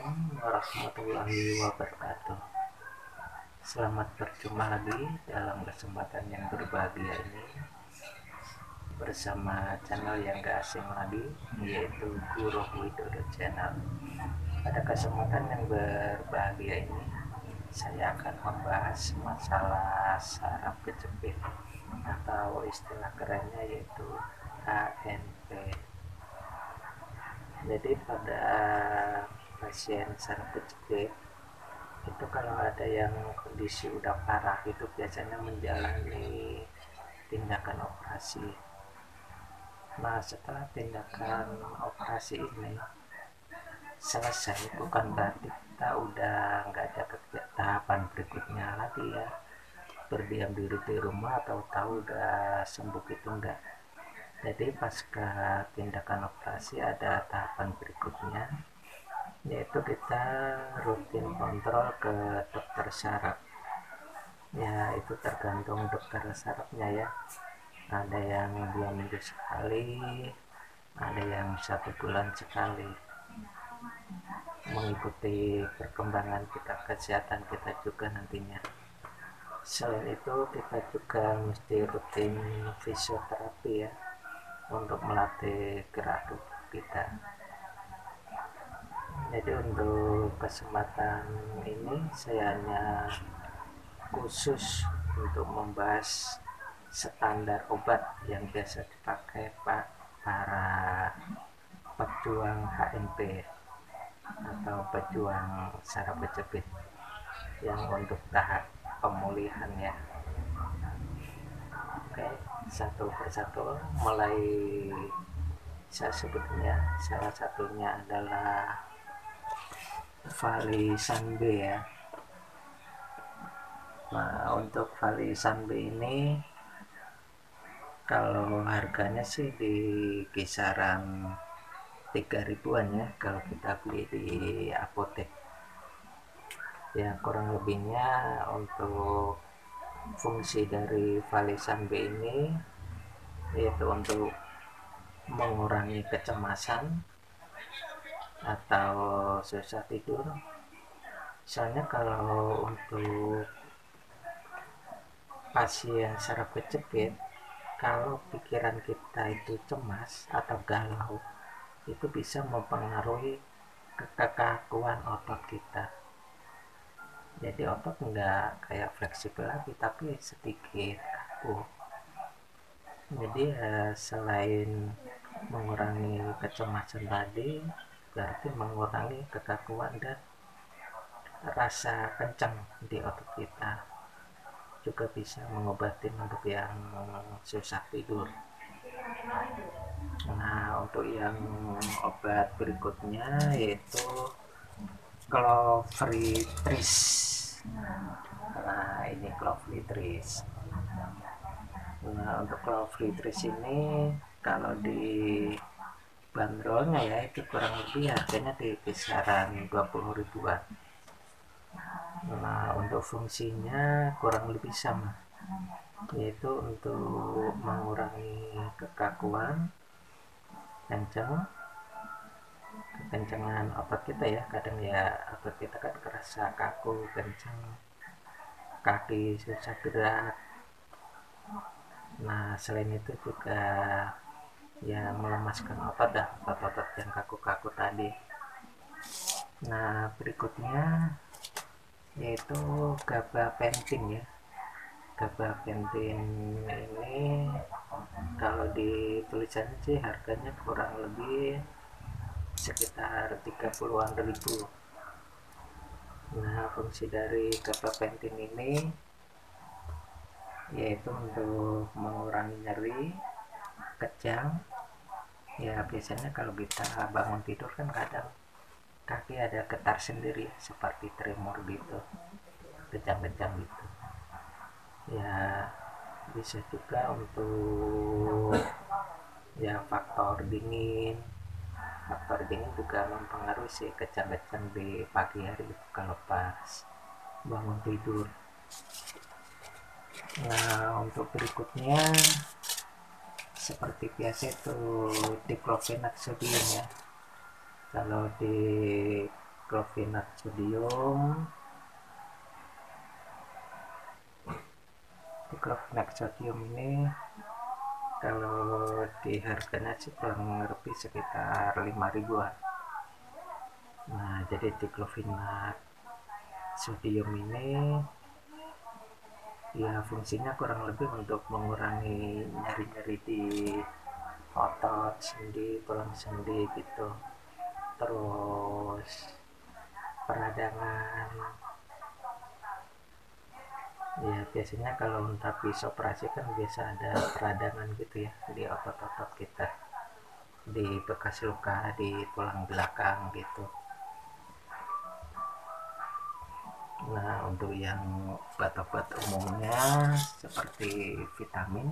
Assalamualaikum warahmatullahi wabarakatuh. Selamat berjumpa lagi dalam kesempatan yang berbahagia ini bersama channel yang gak asing lagi, yaitu Guru Widodo Channel. Pada kesempatan yang berbahagia ini saya akan membahas masalah saraf kejepit atau istilah kerennya yaitu HNP. Jadi pada pasien saraf kejepit itu kalau ada yang kondisi udah parah itu biasanya menjalani tindakan operasi. Nah, setelah tindakan operasi ini selesai, bukan berarti kita udah nggak ada tahapan berikutnya lagi ya, berdiam diri di rumah atau tahu udah sembuh, itu enggak. Jadi pasca tindakan operasi ada tahapan berikutnya, yaitu kita rutin kontrol ke dokter saraf. Ya, itu tergantung dokter sarafnya ya. Ada yang 2 minggu sekali, ada yang 1 bulan sekali, mengikuti perkembangan kita, kesehatan kita juga nantinya. Selain itu kita juga mesti rutin fisioterapi ya, untuk melatih gerak tubuh kita. Jadi untuk kesempatan ini saya hanya khusus untuk membahas standar obat yang biasa dipakai para pejuang HNP atau pejuang saraf kejepit yang untuk tahap pemulihan ya. Oke, satu persatu mulai saya sebutnya. Salah satunya adalah Valisan B ya. Nah, untuk Valisan B ini kalau harganya sih di kisaran 3.000-an ya kalau kita beli di apotek. Ya, kurang lebihnya untuk fungsi dari Valisan B ini yaitu untuk mengurangi kecemasan atau susah tidur. Soalnya kalau untuk pasien saraf kejepit, kalau pikiran kita itu cemas atau galau, itu bisa mempengaruhi kekakuan otot kita. Jadi otot enggak kayak fleksibel lagi, tapi sedikit kaku. Jadi selain mengurangi kecemasan tadi, berarti mengurangi kekakuan dan rasa kencang di otot kita. Juga bisa mengobati untuk yang susah tidur. Nah, untuk yang obat berikutnya yaitu Clovitris. Nah, ini Clovitris. Nah, untuk Clovitris ini kalau di bandrolnya ya itu kurang lebih harganya di kisaran 20 ribuan. Nah, untuk fungsinya kurang lebih sama, yaitu untuk mengurangi kekakuan, kekencangan otot kita ya. Kadang ya otot kita kan kerasa kaku, kencang, kaki susah gerak. Nah, selain itu juga ya melemaskan otot yang kaku-kaku tadi. Nah, berikutnya yaitu gabapentin ya. Gabapentin ini kalau di tulisan sih harganya kurang lebih sekitar 30-an ribu. Nah, fungsi dari gabapentin ini yaitu untuk mengurangi nyeri, kejang. Ya, biasanya kalau kita bangun tidur kan kadang kaki ada getar sendiri seperti tremor gitu, kejang-kejang gitu. Ya, bisa juga untuk ya faktor dingin juga mempengaruhi si kejang-kejang di pagi hari kalau pas bangun tidur. Nah, untuk berikutnya seperti biasa itu diklofenak sodium ya. Kalau di diclofenac sodium. Diclofenac sodium ini kalau di harganya sih kurang lebih sekitar 5 ribuan. Nah, jadi diclofenac sodium ini ya fungsinya kurang lebih untuk mengurangi nyeri-nyeri di otot sendi, tulang sendi gitu. Terus peradangan, ya biasanya kalau habis operasi kan biasa ada peradangan gitu ya di otot-otot kita, di bekas luka di tulang belakang gitu. Nah, untuk yang obat-obat umumnya seperti vitamin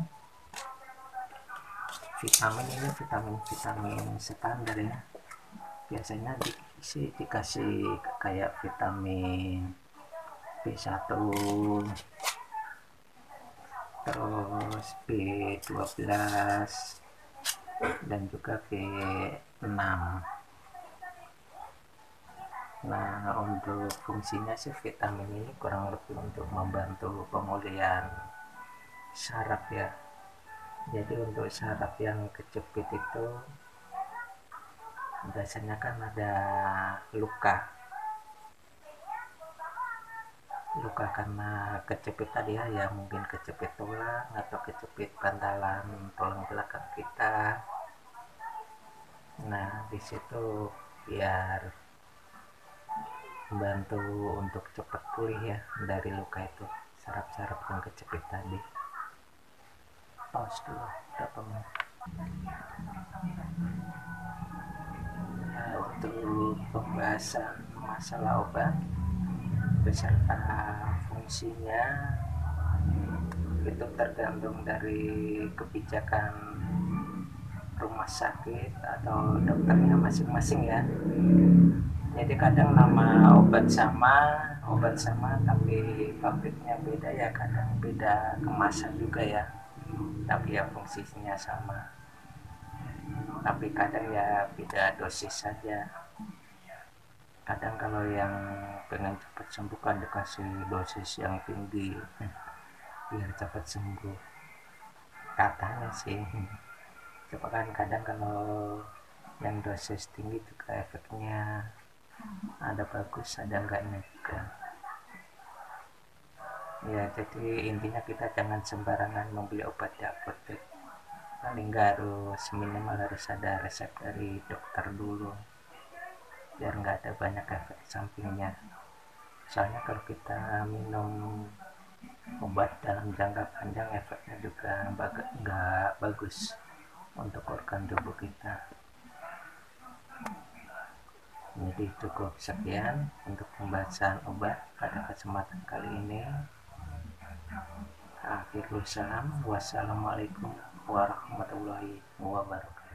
ini vitamin standar ya, biasanya dikasih kayak vitamin B1, terus B12 dan juga B6. Nah, untuk fungsinya sih vitamin ini kurang lebih untuk membantu pemulihan saraf ya. Jadi untuk saraf yang kejepit itu biasanya kan ada luka karena kejepit tadi ya, mungkin kejepit tulang atau kejepit bantalan tulang belakang kita. Nah, di situ biar membantu untuk cepat pulih ya dari luka itu, saraf-saraf yang kejepit tadi. Pause dulu berapa menit. Nah, untuk pembahasan masalah obat beserta fungsinya itu tergantung dari kebijakan rumah sakit atau dokternya masing-masing ya. Jadi kadang nama obat sama tapi pabriknya beda ya, kadang beda kemasan juga ya, tapi ya fungsinya sama, tapi kadang ya beda dosis saja. Kadang kalau yang pengen cepat sembuh kan dikasih dosis yang tinggi biar cepat sembuh katanya sih. Coba kan kadang kalau yang dosis tinggi juga efeknya ada bagus ada enggaknya juga ya. Jadi intinya kita jangan sembarangan membeli obat di apotek, paling nggak harus minimal harus ada resep dari dokter dulu biar nggak ada banyak efek sampingnya. Soalnya kalau kita minum obat dalam jangka panjang efeknya juga nggak bagus untuk organ tubuh kita. Jadi cukup sekian untuk pembahasan obat pada kesempatan kali ini. Akhirul salam, wassalamualaikum warahmatullahi wabarakatuh.